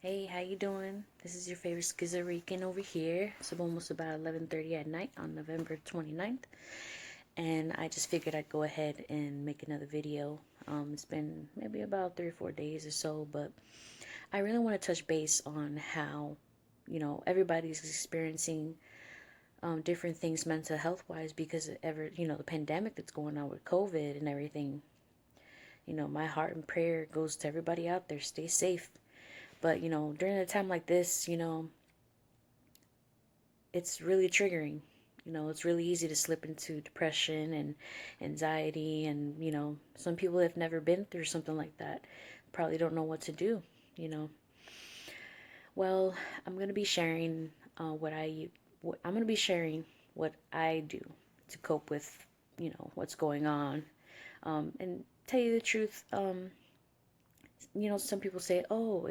Hey, how you doing? This is your favorite Schizorican over here. It's almost about 11:30 at night on November 29th, and I just figured I'd go ahead and make another video. It's been maybe about 3 or 4 days or so, but I really want to touch base on how, everybody's experiencing different things mental health wise because of the pandemic that's going on with COVID and everything. My heart and prayer goes to everybody out there. Stay safe. But, during a time like this, it's really triggering. It's really easy to slip into depression and anxiety. And, some people have never been through something like that probably don't know what to do, you know. Well, I'm going to be sharing I'm going to be sharing what I do to cope with, what's going on. And tell you the truth, some people say, "Oh,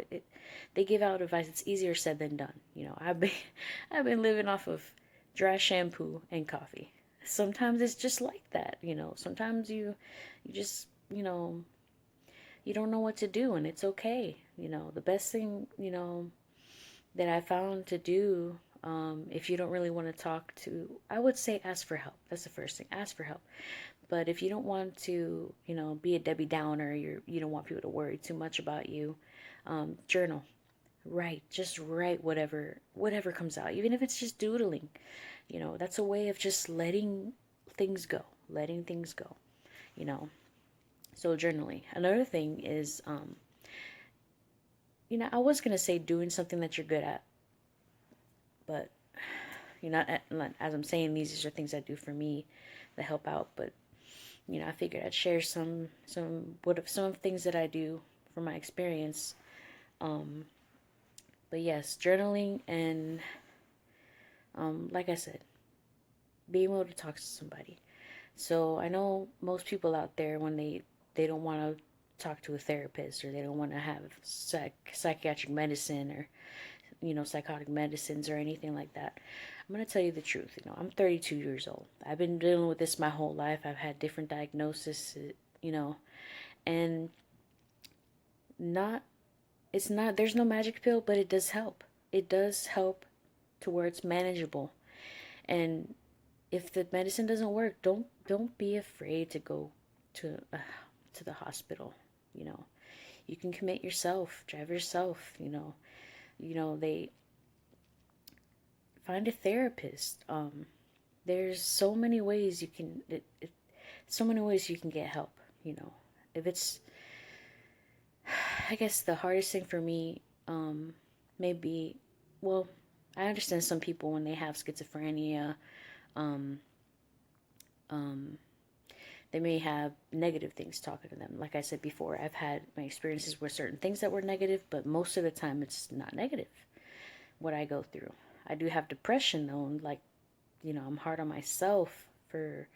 they give out advice. It's easier said than done." I've been living off of dry shampoo and coffee. Sometimes it's just like that. Sometimes you just, you don't know what to do, and it's okay. The best thing, that I found to do, if you don't really want to talk to, I would say ask for help. That's the first thing. Ask for help. But if you don't want to, be a Debbie Downer, you don't want people to worry too much about you, journal. Write. Just write whatever comes out, even if it's just doodling. That's a way of just letting things go, letting things go. You know. So journaling. Another thing is, I was gonna say doing something that you're good at, but as I'm saying, these are things I do for me that help out. But I figured I'd share some things that I do from my experience. Um, but yes, journaling and like I said, being able to talk to somebody. So I know most people out there when they don't want to talk to a therapist or they don't want to have psychiatric medicine or psychotic medicines or anything like that. I'm going to tell you the truth. I'm 32 years old. I've been dealing with this my whole life. I've had different diagnoses, and not it's not there's no magic pill, but it does help. It does help to where it's manageable. And if the medicine doesn't work, don't be afraid to go to to the hospital. You know, you can commit yourself, drive yourself. They find a therapist. There's so many ways you can so many ways you can get help. If it's I guess the hardest thing for me, maybe, well, I understand some people when they have schizophrenia, um, um, they may have negative things talking to them. Like I said before, I've had my experiences with certain things that were negative, but most of the time it's not negative what I go through. I do have depression though, and like, I'm hard on myself for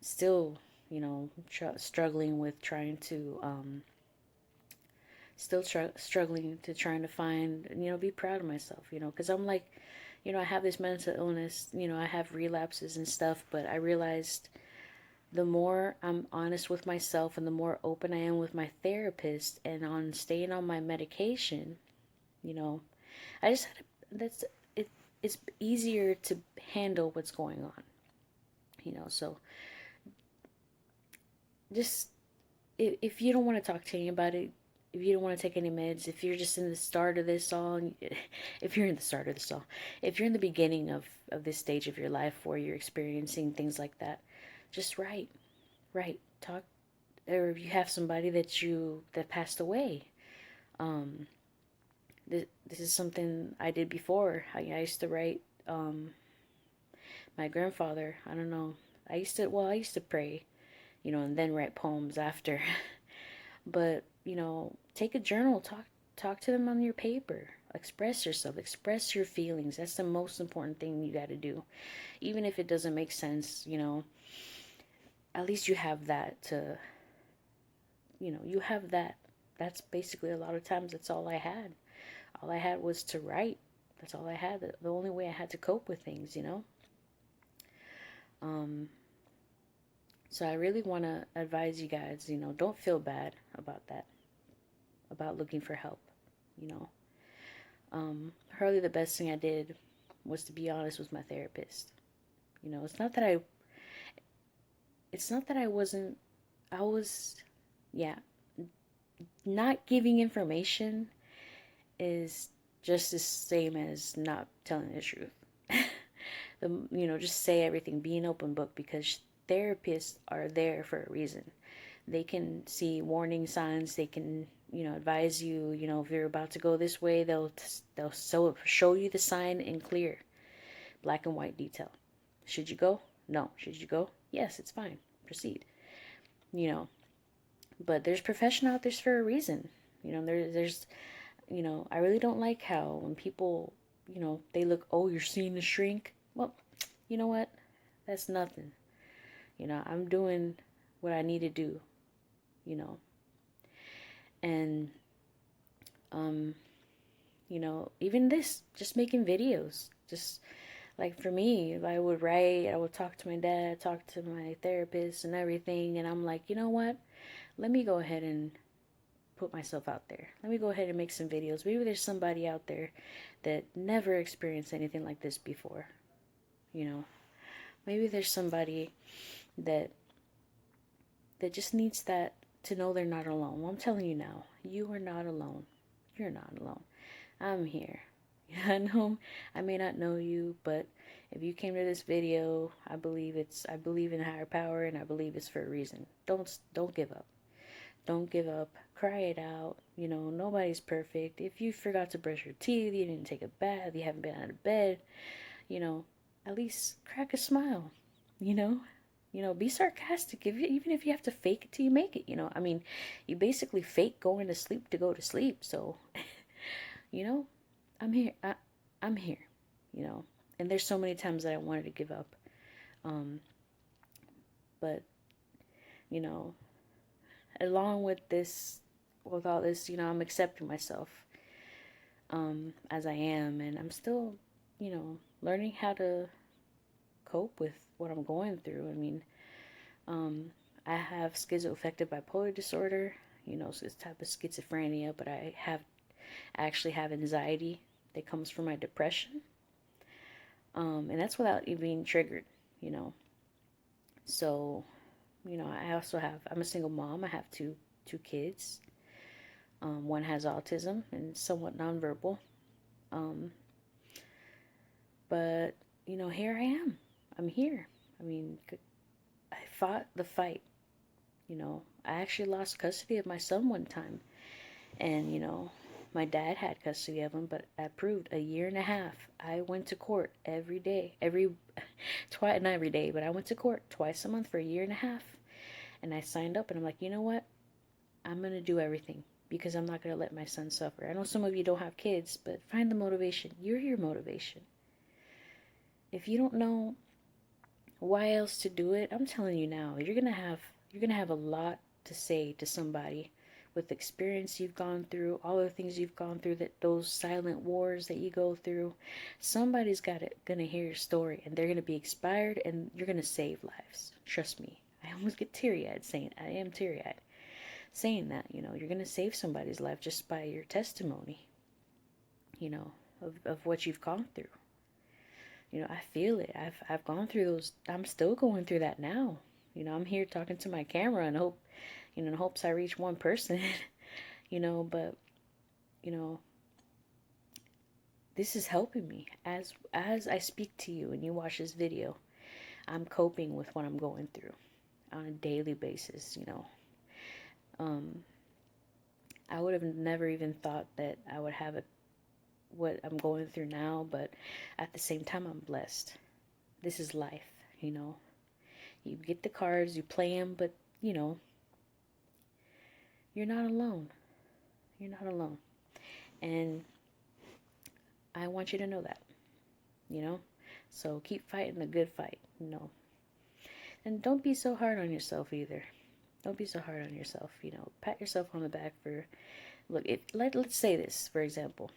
still, struggling with trying to, still struggling to trying to find, be proud of myself, because I'm like, I have this mental illness, I have relapses and stuff, but I realized the more I'm honest with myself and the more open I am with my therapist and on staying on my medication, you know, I just had that's it. It's easier to handle what's going on, So just if you don't want to talk to anybody, if you don't want to take any meds, if you're just in the start of this song, if you're in the start of the song, if you're in the beginning of this stage of your life where you're experiencing things like that, just write, talk, or if you have somebody that passed away, um, this is something I did before. I used to write, my grandfather. I don't know. I used to pray, and then write poems after. But, take a journal, talk to them on your paper. Express yourself, express your feelings. That's the most important thing you got to do. Even if it doesn't make sense, at least you have that to, you have that. That's basically a lot of times that's all I had. All I had was to write. That's all I had. The only way I had to cope with things. Um, so I really want to advise you guys, don't feel bad about that, about looking for help, you know. Probably the best thing I did was to be honest with my therapist. You know, it's not that I wasn't, I was, yeah, not giving information is just the same as not telling the truth. Just say everything, be an open book, because therapists are there for a reason. They can see warning signs. They can, advise you. If you're about to go this way, they'll show you the sign in clear, black and white detail. Should you go? No. Should you go? Yes. It's fine. Proceed. You know, but there's profession out there for a reason. There's I really don't like how when people, they look, oh, you're seeing the shrink. Well, you know what? That's nothing. I'm doing what I need to do, you know. And um, even this, just making videos. Just like for me, if I would write, I would talk to my dad, talk to my therapist and everything, and I'm like, you know what? Let me go ahead and put myself out there. Let me go ahead and make some videos. Maybe there's somebody out there that never experienced anything like this before. You know, maybe there's somebody that just needs that to know they're not alone. Well, I'm telling you now, you are not alone. You're not alone. I'm here. I know I may not know you, but if you came to this video, I believe in higher power, and I believe it's for a reason. Don't give up. Don't give up. Cry it out. Nobody's perfect. If you forgot to brush your teeth, you didn't take a bath, you haven't been out of bed, you know, at least crack a smile. You know, be sarcastic. Even if you have to fake it till you make it. I mean, you basically fake going to sleep to go to sleep. So, you know, I'm here. I'm here. You know, and there's so many times that I wanted to give up. Um, but you know, along with all this, I'm accepting myself as I am, and I'm still, learning how to cope with what I'm going through. I mean, I have schizoaffective bipolar disorder, so it's type of schizophrenia, but I actually have anxiety that comes from my depression, and that's without even being triggered, you know. So, I'm a single mom. I have two kids. One has autism and somewhat nonverbal. Um, but, here I am. I'm here. I mean, I fought the fight. I actually lost custody of my son one time. And, my dad had custody of him, but I proved a year and a half. I went to court every day, not every day, but I went to court twice a month for a year and a half. And I signed up and I'm like, you know what? I'm going to do everything because I'm not going to let my son suffer. I know some of you don't have kids, but find the motivation. You're your motivation. If you don't know why else to do it, I'm telling you now, you're going to have a lot to say to somebody with experience you've gone through, all the things you've gone through, that those silent wars that you go through. Somebody's gonna hear your story and they're gonna be inspired, and you're gonna save lives. Trust me. I almost get teary-eyed saying I am teary-eyed saying that. You're gonna save somebody's life just by your testimony, of what you've gone through. I feel it. I've gone through those. I'm still going through that now. I'm here talking to my camera and in hopes I reach one person. But you know, this is helping me as I speak to you and you watch this video. I'm coping with what I'm going through on a daily basis. Um, I would have never even thought that I would have what I'm going through now, but at the same time, I'm blessed. This is life. You get the cards, you play them, but you're not alone. You're not alone. And I want you to know that. So keep fighting the good fight. And don't be so hard on yourself either. Don't be so hard on yourself. Pat yourself on the back for, look, let's say this, for example.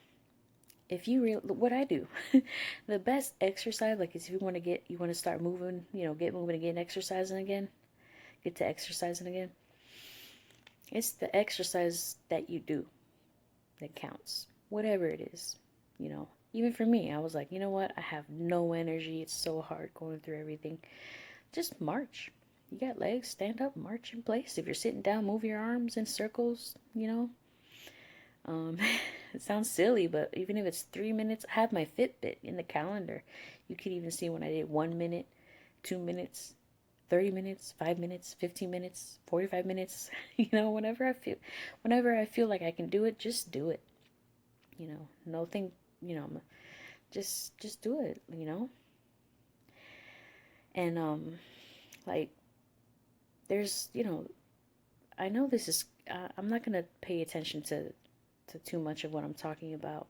If you what I do, the best exercise, like, is if you want to start moving, get moving again, exercising again, get to exercising again. It's the exercise that you do that counts, whatever it is. you know, even for me, I was like, you know what? I have no energy. It's so hard going through everything. Just march. You got legs, stand up, march in place. If you're sitting down, move your arms in circles, you know. Um, it sounds silly, but even if it's 3 minutes, I have my Fitbit in the calendar. You could even see when I did 1 minute, 2 minutes, 30 minutes, 5 minutes, 15 minutes, 45 minutes. You know, whenever I feel like I can do it, just do it. You know, nothing, you know, just do it, you know. And like there's, you know, I know this is I'm not going to pay attention to too much of what I'm talking about,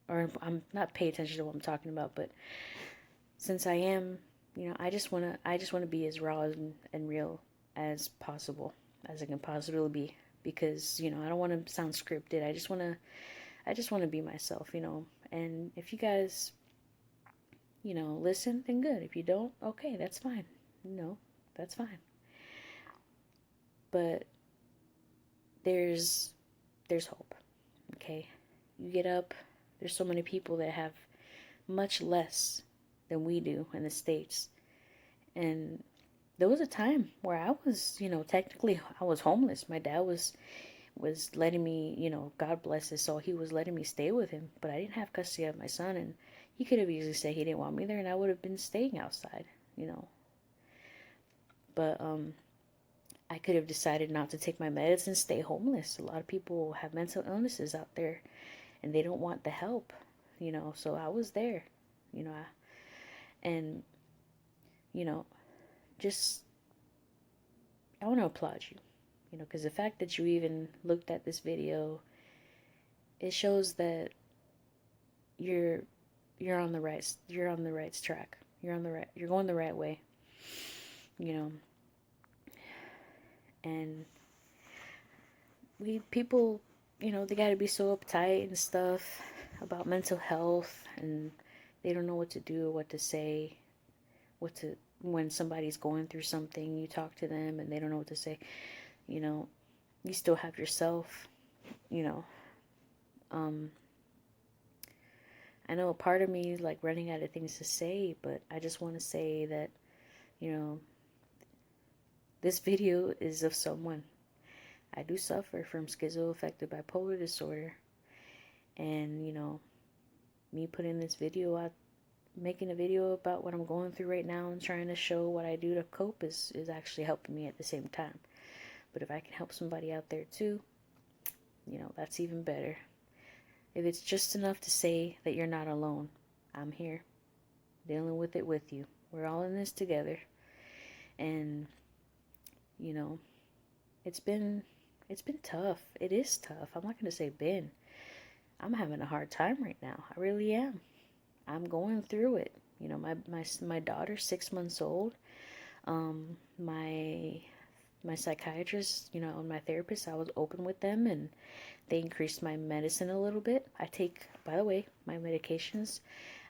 or I'm not pay attention to what I'm talking about, but since I am, you know, I just want to be as raw and real as possible as I can possibly be, because, you know, I don't want to sound scripted. I just want to be myself, you know. And if you guys, you know, listen, then good. If you don't, okay, that's fine. No, that's fine. But there's hope. Okay? You get up, there's so many people that have much less than we do in the States. And there was a time where I was, you know, technically I was homeless. My dad was letting me, you know, God bless his soul, he was letting me stay with him, but I didn't have custody of my son, and he could have easily said he didn't want me there, and I would have been staying outside, you know. But I could have decided not to take my meds and stay homeless. A lot of people have mental illnesses out there, and they don't want the help, you know. So I was there, you know, and you know, just I want to applaud you, you know, because the fact that you even looked at this video, it shows that you're you're on the right track. You're going the right way, you know. And we people, you know, they got to be so uptight and stuff about mental health, and they don't know what to do or what to say, what to when somebody's going through something, you talk to them and they don't know what to say. You know, you still have yourself, you know. um I know a part of me is like running out of things to say, but I just want to say that, you know, this video is of someone. I do suffer from schizoaffective bipolar disorder, and you know, me putting this video out, making a video about what I'm going through right now and trying to show what I do to cope is actually helping me at the same time. But if I can help somebody out there too, you know, that's even better. If it's just enough to say that you're not alone, I'm here dealing with it with you. We're all in this together. And you know, it's been it's been tough. It is tough. I'm not going to say been. I'm having a hard time right now. I really am. I'm going through it. You know, my daughter's 6 months old. My psychiatrist, you know, and my therapist, I was open with them, and they increased my medicine a little bit. I take, by the way, my medications.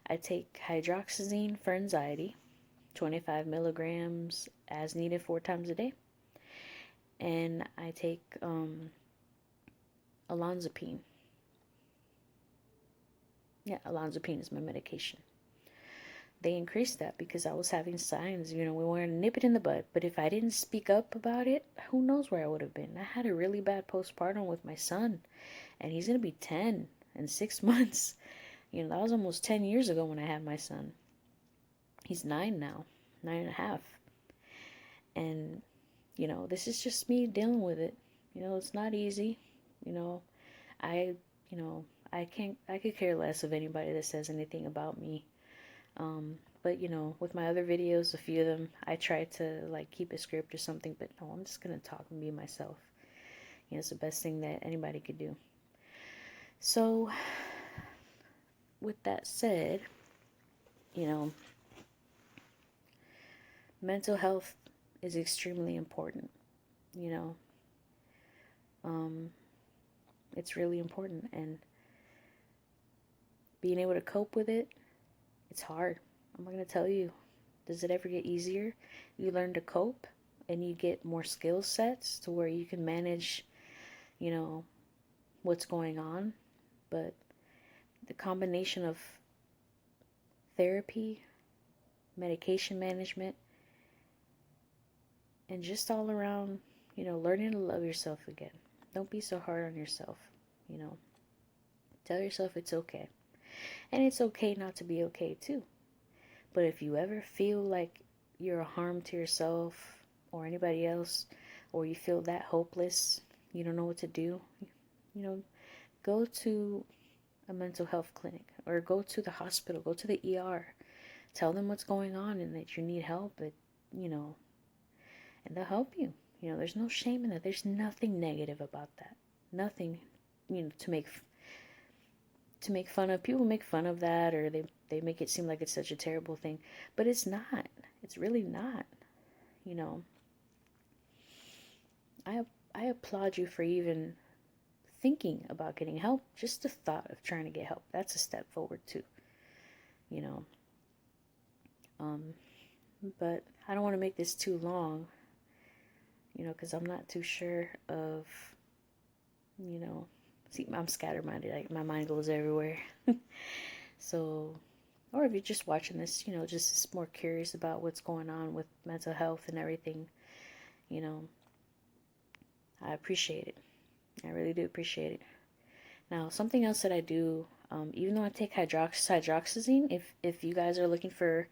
I take hydroxyzine for anxiety, 25 milligrams as needed 4 times a day, and I take olanzapine. Yeah, olanzapine is my medication. They increased that because I was having signs, you know, we wanted to nip it in the bud. But if I didn't speak up about it, who knows where I would have been. I had a really bad postpartum with my son, and he's going to be 10 in 6 months. You know, that was almost 10 years ago when I had my son. He's 9 now, 9.5. And, you know, this is just me dealing with it. You know, it's not easy. You know, I, you know, I could care less of anybody that says anything about me. But you know, with my other videos, a few of them, I try to like keep a script or something, but no, I'm just gonna talk and be myself. You know, it's the best thing that anybody could do. So, with that said, you know, mental health is extremely important. You know, um, it's really important, and being able to cope with it, it's hard. I'm not gonna tell you. Does it ever get easier? You learn to cope, and you get more skill sets to where you can manage, you know, what's going on. But the combination of therapy, medication management, and just all around, learning to love yourself again. Don't be so hard on yourself, you know. Tell yourself it's okay. And it's okay not to be okay too. But if you ever feel like you're a harm to yourself or anybody else, or you feel that hopeless, you don't know what to do, you know, go to a mental health clinic or go to the hospital, go to the ER. Tell them what's going on and that you need help, you know, and they'll help you. There's no shame in that. There's nothing negative about that. Nothing, to make fun of. People make fun of that, or they make it seem like it's such a terrible thing, but it's not. It's really not. You know, I applaud you for even thinking about getting help. Just the thought of trying to get help, that's a step forward too. You know, but I don't want to make this too long. Because I'm not too sure of, see, I'm scatterminded. Like, my mind goes everywhere. So, or if you're just watching this, just more curious about what's going on with mental health and everything, I appreciate it. I really do appreciate it. Now, something else that I do, even though I take hydroxyzine, if you guys are looking for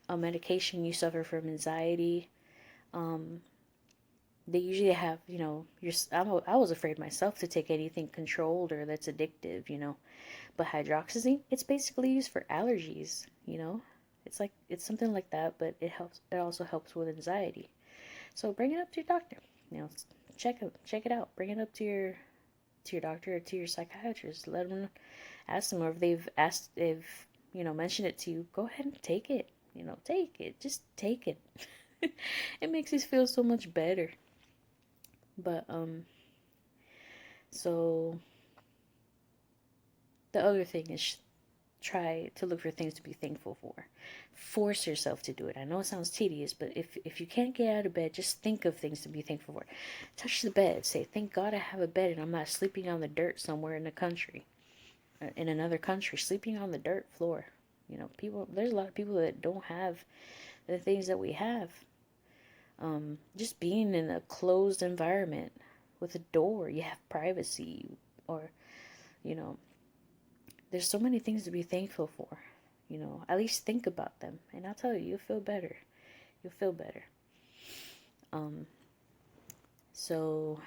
a medication, you suffer from anxiety, they usually have, I was afraid myself to take anything controlled or that's addictive. But hydroxyzine, it's basically used for allergies. It's something like that, but it also helps with anxiety. So bring it up to your doctor. Check it out. Bring it up to your doctor or to your psychiatrist. Let them ask them, or if they've mentioned it to you, go ahead and take it. Take it. Just take it. It makes you feel so much better. But so the other thing is, try to look for things to be thankful for. Force yourself to do it. I know it sounds tedious, but if you can't get out of bed, just think of things to be thankful for. Touch the bed. Say, thank God I have a bed and I'm not sleeping on the dirt somewhere in the country, in another country, sleeping on the dirt floor. There's a lot of people that don't have the things that we have. Just being in a closed environment with a door, you have privacy, or, there's so many things to be thankful for. At least think about them, and I'll tell you, you'll feel better. You'll feel better. So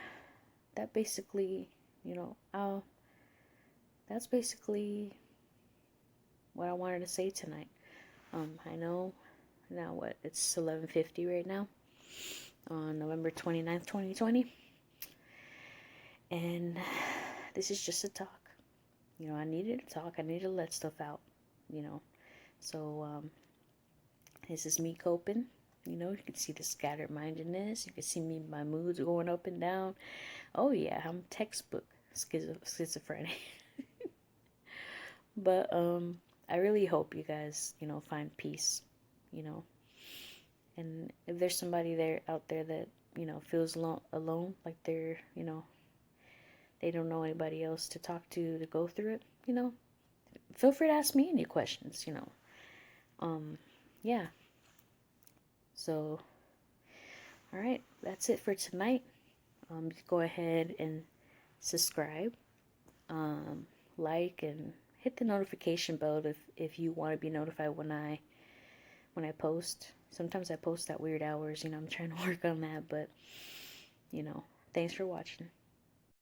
that basically, that's basically what I wanted to say tonight. I know now it's 11:50 right now on November 29th, 2020. And this is just a talk. I needed to talk. I needed to let stuff out, So, this is me coping. You can see the scattered mindedness. You can see my moods going up and down. Oh, yeah, I'm textbook schizophrenic. But, I really hope you guys, find peace, And if there's somebody out there that, feels alone, like they're, they don't know anybody else to talk to go through it, feel free to ask me any questions, yeah. So, all right, that's it for tonight. Go ahead and subscribe, like, and hit the notification bell if you want to be notified when I post. Sometimes I post at weird hours, I'm trying to work on that, but, thanks for watching.